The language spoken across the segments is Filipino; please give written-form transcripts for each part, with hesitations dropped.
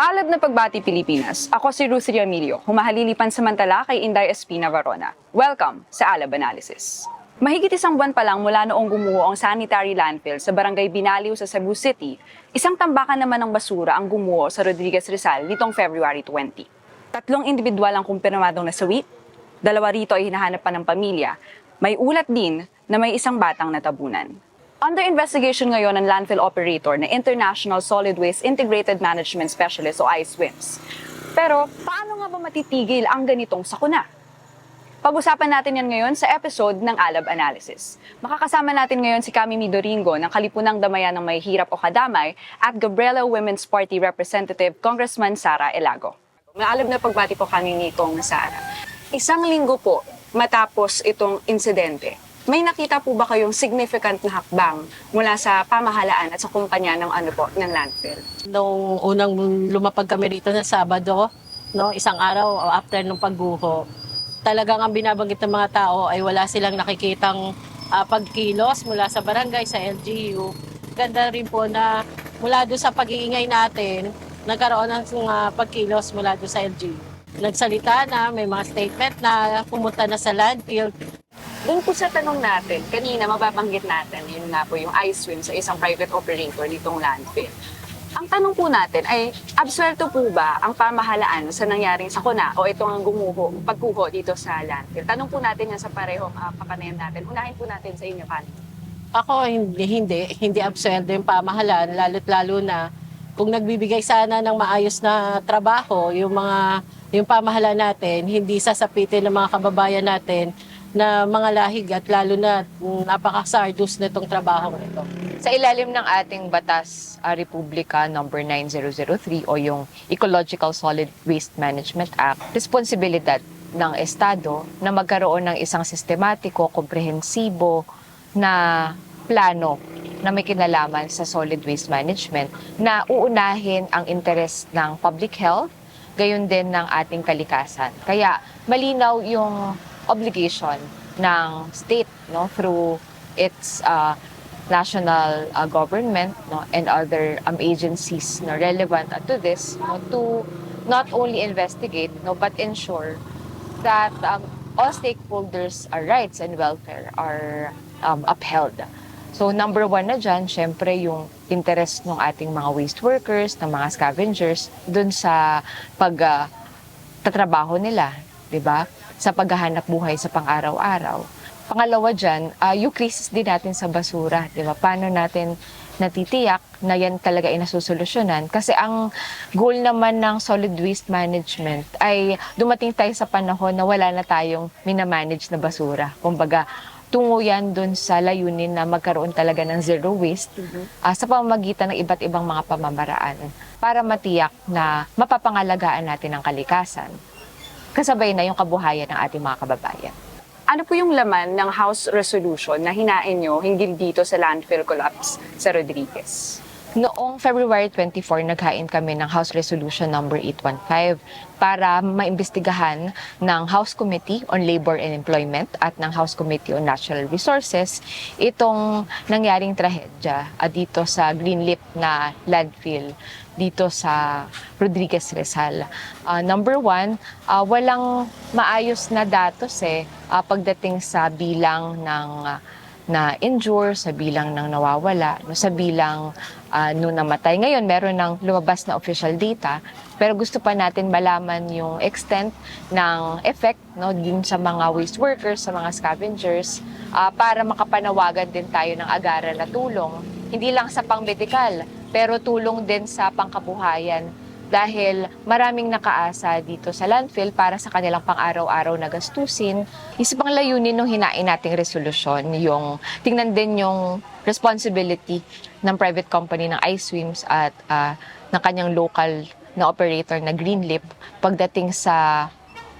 Maalab na pagbati Pilipinas, ako si Ruth Emilio, humahalili pansamantala kay Inday Espina Varona. Welcome sa Alab Analysis. Mahigit isang buwan pa lang mula noong gumuho ang sanitary landfill sa Barangay Binaliw sa Cebu City, isang tambakan naman ng basura ang gumuho sa Rodriguez Rizal nitong February 20. 3 individual ang kumpirmadong nasawi, 2 rito ay hinahanap pa ng pamilya. May ulat din na may isang batang natabunan. Under investigation ngayon ng landfill operator na International Solid Waste Integrated Management Specialist o ISWIMS. Pero paano nga ba matitigil ang ganitong sakuna? Pag-usapan natin yan ngayon sa episode ng Alab Analysis. Makakasama natin ngayon si Cammy Doringo ng Kalipunang Damayan ng May Hirap o Kadamay at Gabriela Women's Party Representative Congressman Sara Elago. Maalab na pagbati po kami nitong Sara. Isang linggo po matapos itong insidente, may nakita po ba kayong significant na hakbang mula sa pamahalaan at sa kumpanya ng ng landfill? Nung unang lumapag kami rito na Sabado, isang araw after nung pagguho, talagang ang binabanggit ng mga tao ay wala silang nakikitang pagkilos mula sa barangay, sa LGU. Ganda rin po na mula doon sa pag-iingay natin, nagkaroon ng pagkilos mula doon sa LGU. Nagsalita na, may mga statement na pumunta na sa landfill. Doon po sa tanong natin, kanina mababanggit natin, yun nga po yung ISWIM sa isang private operator nitong landfill. Ang tanong po natin ay, absuelto po ba ang pamahalaan sa nangyaring sakuna o itong pagguho dito sa landfill? Tanong po natin yan sa parehong kapanayan natin. Unahin po natin sa inyo, Connie. Ako, hindi absuelto yung pamahalaan, lalo't-lalo na kung nagbibigay sana ng maayos na trabaho, yung pamahalaan natin, hindi sasapitin ng mga kababayan natin na mga lahig at lalo na napaka-sardus nitong trabaho nito. Sa ilalim ng ating Batas Republika number 9003 o yung Ecological Solid Waste Management Act, responsibilidad ng Estado na magkaroon ng isang sistematiko, komprehensibo na plano na may kinalaman sa solid waste management na uunahin ang interes ng public health, gayon din ng ating kalikasan. Kaya malinaw yung obligation ng state through its national government and other agencies relevant to this to not only investigate but ensure that all stakeholders' rights and welfare are upheld. So number 1 na dyan, syempre yung interest ng ating mga waste workers, ng mga scavengers dun sa pagtatrabaho nila, di ba? Sa paghahanap buhay sa pang-araw-araw. Pangalawa dyan, yung crisis din natin sa basura, di ba? Paano natin natitiyak na yan talaga ay nasusolusyonan? Kasi ang goal naman ng solid waste management ay dumating tayo sa panahon na wala na tayong minamanage na basura. Kumbaga, tungo yan dun sa layunin na magkaroon talaga ng zero waste sa pamamagitan ng iba't ibang mga pamamaraan para matiyak na mapapangalagaan natin ang kalikasan. Kasabay na yung kabuhayan ng ating mga kababayan. Ano po yung laman ng House Resolution na hinain nyo hinggil dito sa landfill collapse sa Rodriguez? Noong February 24, naghain kami ng House Resolution number 815 para maimbestigahan ng House Committee on Labor and Employment at ng House Committee on Natural Resources itong nangyaring trahedya dito sa Greenleaf na landfill dito sa Rodriguez Rizal. Number 1, walang maayos na datos pagdating sa bilang ng na injure, sa bilang ng nawawala, sa bilang nung namatay. Ngayon, meron ng lumabas na official data, pero gusto pa natin malaman yung extent ng effect din sa mga waste workers, sa mga scavengers, para makapanawagan din tayo ng agaran na tulong. Hindi lang sa pang-medikal, pero tulong din sa pangkabuhayan dahil maraming nakaasa dito sa landfill para sa kanilang pang-araw-araw na gastusin. Isa pang layunin ng hinain nating resolusyon, yung tingnan din yung responsibility ng private company ng ISWIMS at ng kanyang local na operator na Greenleaf pagdating sa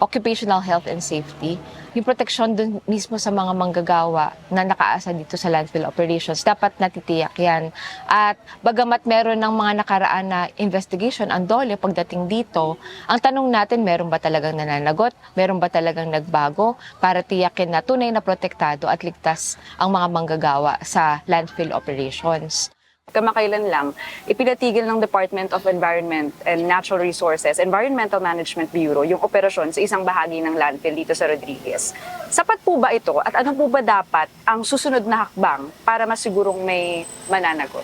occupational health and safety, yung proteksyon dun mismo sa mga manggagawa na nakaasa dito sa landfill operations, dapat natitiyak yan. At bagamat meron ng mga nakaraan na investigation, ang DOLE pagdating dito, ang tanong natin, meron ba talagang nananagot? Meron ba talagang nagbago para tiyakin na tunay na protektado at ligtas ang mga manggagawa sa landfill operations? Kamakailan lang, ipinatigil ng Department of Environment and Natural Resources, Environmental Management Bureau, yung operasyon sa isang bahagi ng landfill dito sa Rodriguez. Sapat po ba ito at ano po ba dapat ang susunod na hakbang para masigurong may mananagot?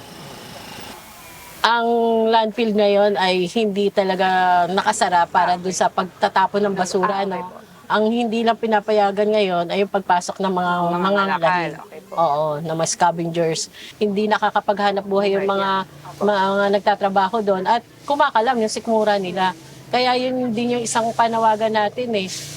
Ang landfill ngayon ay hindi talaga nakasara para dun sa pagtatapon ng basura. No? Ang hindi lang pinapayagan ngayon ay yung pagpasok ng mga ngalakal. Okay po. Oo, na mga scavengers. Hindi nakakapaghanap buhay yung mga nagtatrabaho doon at kumakalam yung sikmura nila. Kaya yun din yung isang panawagan natin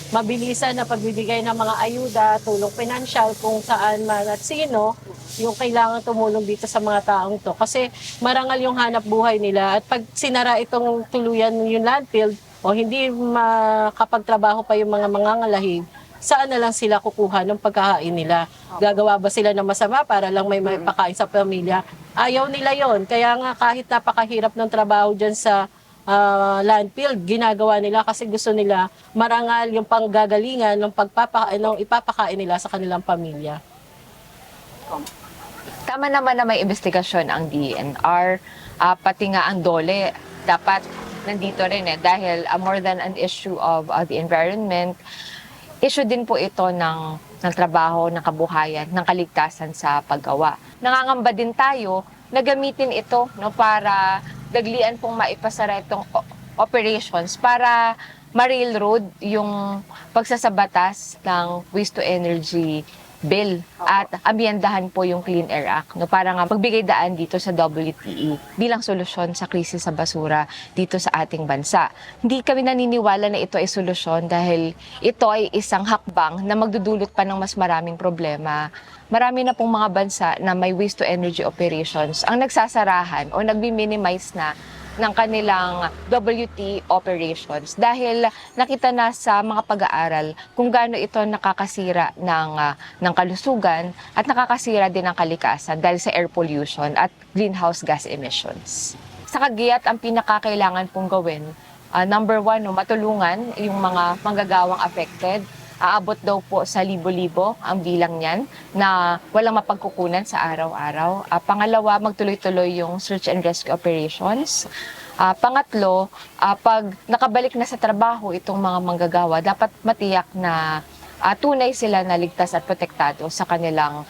mabilisan na pagbibigay ng mga ayuda, tulong pinansyal kung saan man at sino yung kailangan tumulong dito sa mga taong to. Kasi marangal yung hanap buhay nila at pag sinara itong tuluyan yung landfill o hindi makapagtrabaho pa yung mga mangangalahig, saan na lang sila kukuha ng pagkain nila? Gagawa ba sila ng masama para lang may pakain sa pamilya? Ayaw nila yon. Kaya nga kahit napakahirap ng trabaho dyan sa landfill, ginagawa nila kasi gusto nila marangal yung panggagalingan ng ipapakain nila sa kanilang pamilya. Tama naman na may investigasyon ang DENR, pati nga ang DOLE dapat nandito rin dahil more than an issue of the environment, issue din po ito ng trabaho, ng kabuhayan, ng kaligtasan sa paggawa. Nangangamba din tayo na gamitin ito para daglian pong maipasara itong operations para ma-railroad yung pagsasabatas ng waste to energy bill at amyendahan po yung Clean Air Act para nga magbigay daan dito sa WTE bilang solusyon sa krisis sa basura dito sa ating bansa. Hindi kami naniniwala na ito ay solusyon dahil ito ay isang hakbang na magdudulot pa ng mas maraming problema. Marami na pong mga bansa na may waste to energy operations ang nagsasarahan o nagmi-minimize na ng kanilang WT operations dahil nakita na sa mga pag-aaral kung gaano ito nakakasira ng kalusugan at nakakasira din ng kalikasan dahil sa air pollution at greenhouse gas emissions. Sa Cagayan, ang pinakakailangan pong gawin, number one, matulungan yung mga manggagawang affected. Aabot daw po sa libo-libo ang bilang niyan na walang mapagkukunan sa araw-araw. Pangalawa, magtuloy-tuloy yung search and rescue operations. Pangatlo, pag nakabalik na sa trabaho itong mga manggagawa, dapat matiyak na tunay sila na ligtas at protektado sa kanilang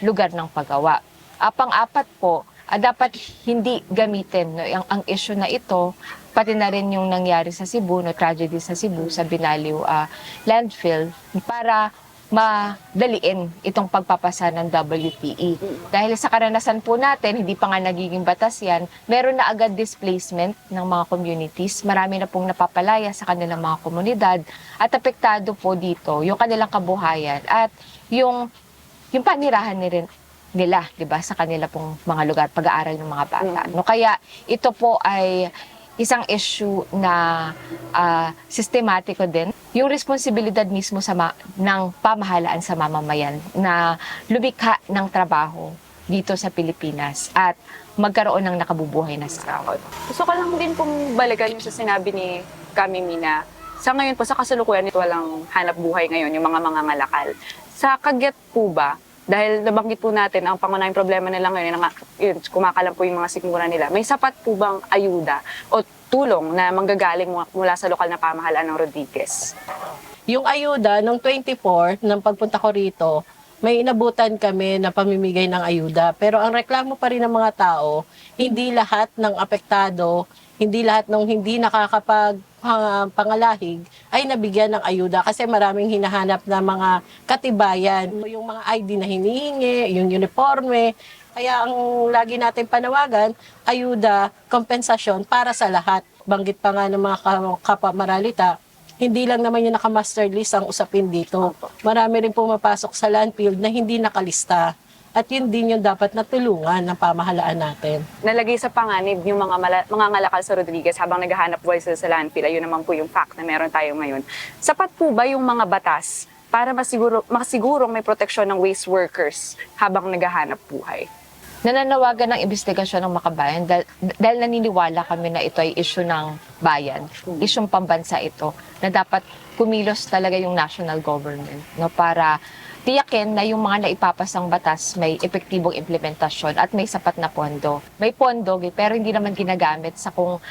lugar ng paggawa. Pang-apat po, dapat hindi gamitin ang issue na ito, pati na rin yung nangyari sa Cebu, tragedy sa Cebu, sa Binaliw landfill, para madaliin itong pagpapasa ng WTE. Dahil sa karanasan po natin, hindi pa nga nagiging batas yan, meron na agad displacement ng mga communities, marami na pong napapalaya sa kanilang mga komunidad, at apektado po dito yung kanilang kabuhayan at yung panirahan nila, 'di ba, sa kanila pong mga lugar, pag-aaral ng mga bata. Kaya ito po ay isang issue na sistematiko din. Yung responsibilidad mismo ng pamahalaan sa mamamayan na lumikha ng trabaho dito sa Pilipinas at magkaroon ng nakabubuhay na sahod. Gusto ko lang din pong balikan yung sa sinabi ni Kamimi na sa ngayon po, sa kasalukuyan nito walang hanap buhay ngayon, yung mga mangangalakal. Sa Cagayan po ba, dahil nabanggit po natin, ang pangunahing problema nila ngayon, yun, kumakalam po yung mga sikmura nila, may sapat po bang ayuda o tulong na manggagaling mula sa lokal na pamahalaan ng Rodriguez? Yung ayuda, nung 24, nang pagpunta ko rito, may inabutan kami na pamimigay ng ayuda. Pero ang reklamo pa rin ng mga tao, hindi lahat ng apektado, hindi lahat ng hindi pangalahig ay nabigyan ng ayuda kasi maraming hinahanap na mga katibayan. Yung mga ID na hinihingi, yung uniforme. Kaya ang lagi natin panawagan, ayuda, kompensasyon para sa lahat. Banggit pa nga ng mga kapamaralita, hindi lang naman yung naka-master list ang usapin dito. Marami rin pumapasok sa landfill na hindi nakalista. At yun din yung dapat natulungan ng pamahalaan natin. Nalagay sa panganib yung mga ngalakal sa Rodriguez habang naghahanap buhay sila sa landfill. Ayun naman po yung fact na meron tayo ngayon. Sapat po ba yung mga batas para masigurong may proteksyon ng waste workers habang naghahanap buhay? Nananawagan ng investigasyon ng Makabayan dahil naniniwala kami na ito ay issue ng bayan, isyong pambansa ito, na dapat kumilos talaga yung national government para tiyakin na yung mga naipapasang batas may epektibong implementasyon at may sapat na pondo. May pondo, pero hindi naman ginagamit sa kung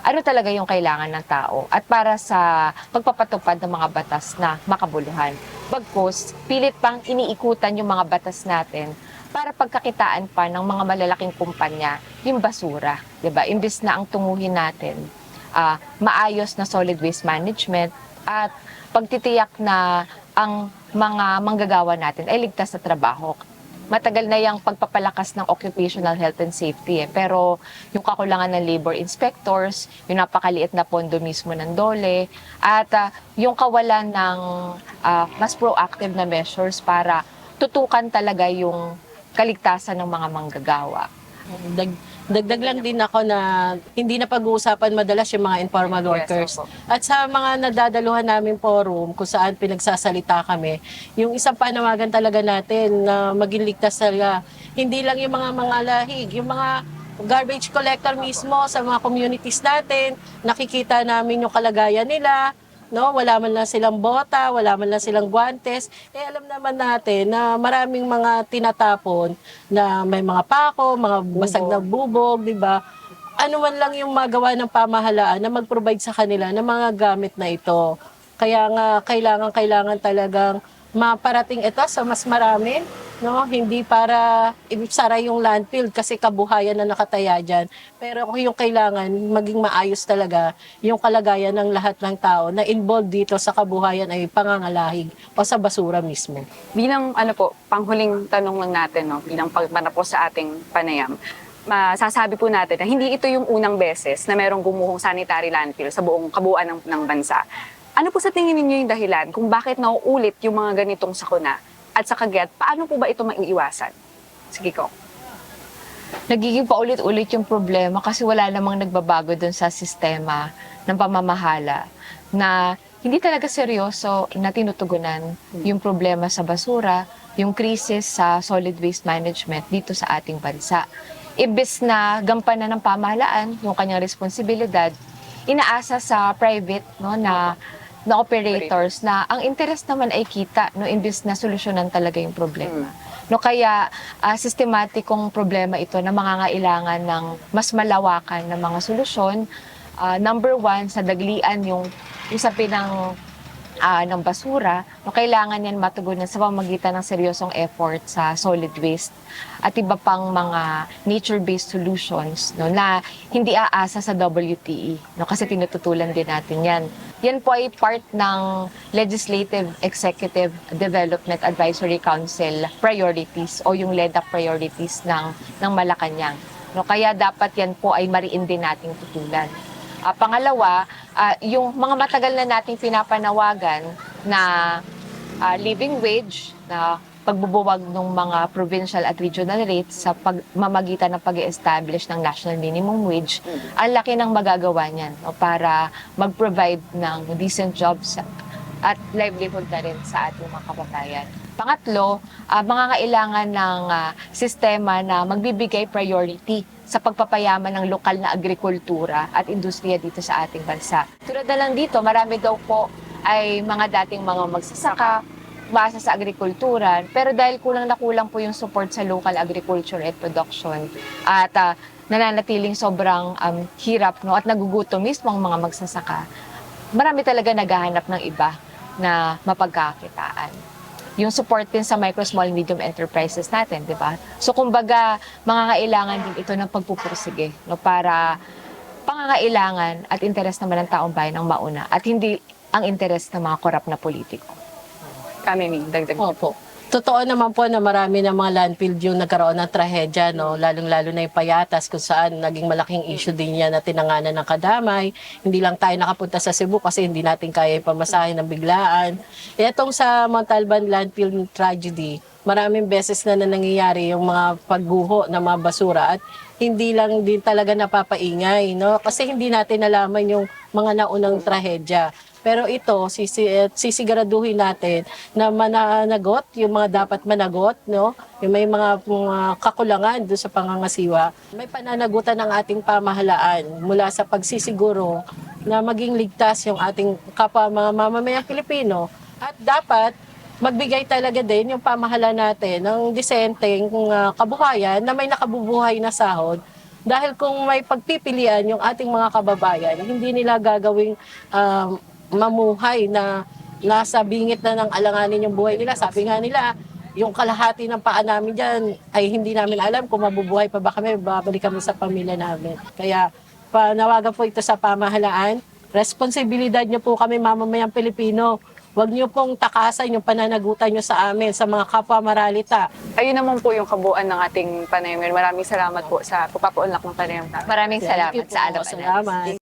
ano talaga yung kailangan ng tao at para sa pagpapatupad ng mga batas na makabuluhan. Bagkus, pilit pang iniikutan yung mga batas natin para pagkakitaan pa ng mga malalaking kumpanya yung basura. 'Di ba? Imbis na ang tunguhin natin, maayos na solid waste management at pagtitiyak na ang mga manggagawa natin ay ligtas sa trabaho. Matagal na yung pagpapalakas ng occupational health and safety pero yung kakulangan ng labor inspectors, yung napakaliit na pondo mismo ng DOLE, at yung kawalan ng mas proactive na measures para tutukan talaga yung kaligtasan ng mga manggagawa. Dagdag lang din ako na hindi na pag-uusapan madalas yung mga informal workers. opo. At sa mga nadadaluhan namin forum kung saan pinagsasalita kami, yung isang panawagan talaga natin na maging ligtas talaga. Hindi lang yung mga lahig, yung mga garbage collector mismo sa mga communities natin, nakikita namin yung kalagayan nila. No, wala man lang silang bota, wala man lang silang guantes. Alam naman natin na maraming mga tinatapon na may mga pako, mga basag na bubog, di ba? Ano man lang yung magawa ng pamahalaan na mag-provide sa kanila ng mga gamit na ito. Kaya nga kailangan talagang maparating ito sa mas marami, no? Hindi para isara yung landfill kasi kabuhayan na nakataya dyan. Pero kung yung kailangan maging maayos talaga yung kalagayan ng lahat ng tao na involved dito sa kabuhayan ay pangangalahig o sa basura mismo. Bilang panghuling tanong lang natin, no, bilang pagmana po sa ating panayam, masasabi po natin na hindi ito yung unang beses na merong gumuhong sanitary landfill sa buong kabuuan ng bansa. Ano po sa tingin ninyo yung dahilan kung bakit nauulit yung mga ganitong sakuna? At sa kagyat, paano po ba ito maiiwasan? Sige ko. Nagiging paulit-ulit yung problema kasi wala namang nagbabago dun sa sistema ng pamamahala na hindi talaga seryoso na tinutugunan yung problema sa basura, yung krisis sa solid waste management dito sa ating bansa. Ibis na gampanan ng pamahalaan yung kanyang responsibilidad, inaasa sa private na operators na ang interest naman ay kita no imbis na solusyonan talaga yung problema. No kaya sistematikong problema ito na mangangailangan ng mas malawakan na mga solusyon. Number one, sa daglian yung usapin ng basura, no, kailangan yan matugunan sa pamamagitan ng seryosong effort sa solid waste at iba pang mga nature-based solutions no, na hindi aasa sa WTE no, kasi tinututulan din natin yan. Yan po ay part ng Legislative Executive Development Advisory Council priorities o yung LEDAC priorities ng Malacanang. No, kaya dapat yan po ay mariin din nating tutulan. Pangalawa, yung mga matagal na nating pinapanawagan na living wage, na pagbubuwag ng mga provincial at regional rates sa pagmamagitan ng pag-establish ng national minimum wage, ang laki ng magagawa niyan para mag-provide ng decent jobs at livelihood na rin sa ating mga kababayan. Pangatlo, mga kailangan ng sistema na magbibigay priority sa pagpapayaman ng lokal na agrikultura at industriya dito sa ating bansa. Tulad na lang dito, marami daw po ay mga dating mga magsasaka, umasa sa agrikultura, pero dahil kulang na kulang po yung support sa local agriculture and production at nananatiling sobrang hirap no, at nagugutom mismo ang mga magsasaka, marami talaga naghahanap ng iba na mapagkakitaan. Yung support din sa micro, small, medium enterprises natin, di ba? So, kumbaga, mangangailangan din ito ng pagpupursige, no, para pangangailangan at interes naman ng taong bayan ang mauna at hindi ang interes ng mga korap na politiko. Kami, dagdag. Opo. Totoo naman po na marami ng mga landfill yung nagkaroon ng trahedya, no? Lalong-lalo na yung Payatas kung saan naging malaking issue din yan na tinanganan ng kadamay. Hindi lang tayo nakapunta sa Cebu kasi hindi natin kaya ipamasahin ng biglaan. Itong sa Montalban landfill tragedy, maraming beses na nangyayari yung mga pagguho ng mga basura at hindi lang din talaga napapaingay, no? Kasi hindi natin nalaman yung mga naunang trahedya. Pero ito, sisiguraduhin natin na mananagot yung mga dapat managot, no? Yung may mga kakulangan doon sa pangangasiwa. May pananagutan ng ating pamahalaan mula sa pagsisiguro na maging ligtas yung ating kapwa mga mamamayang Pilipino. At dapat magbigay talaga din yung pamahalaan natin ng disenteng kabuhayan na may nakabubuhay na sahod. Dahil kung may pagpipilian yung ating mga kababayan, hindi nila gagawing mamuhay na nasa bingit na ng alanganin yung buhay nila. Sabi nga nila, yung kalahati ng paa namin dyan ay hindi namin alam kung mabubuhay pa ba kami, babalik kami sa pamilya namin. Kaya panawagan po ito sa pamahalaan. Responsibilidad niyo po kami mamamayang Pilipino. Huwag niyo pong takasan yung pananagutan niyo sa amin, sa mga kapwa maralita. Ayun naman po yung kabuuan ng ating panayam. Maraming salamat po sa pagpapaunlak ng panayam namin. Maraming Thank salamat you po. sa Alab Analysis. Salamat.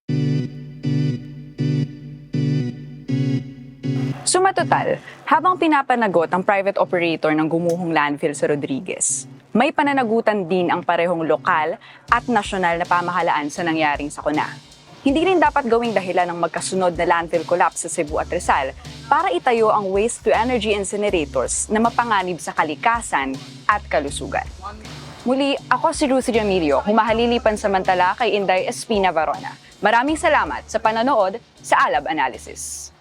Sumatotal, habang pinapanagot ang private operator ng gumuhong landfill sa Rodriguez, may pananagutan din ang parehong lokal at nasyonal na pamahalaan sa nangyaring sakuna. Hindi rin dapat gawing dahilan ng magkasunod na landfill collapse sa Cebu at Rizal para itayo ang waste-to-energy incinerators na mapanganib sa kalikasan at kalusugan. Muli, ako si Ruth Jamilio, humahalili pansamantala kay Inday Espina Varona. Maraming salamat sa panonood sa Alab Analysis.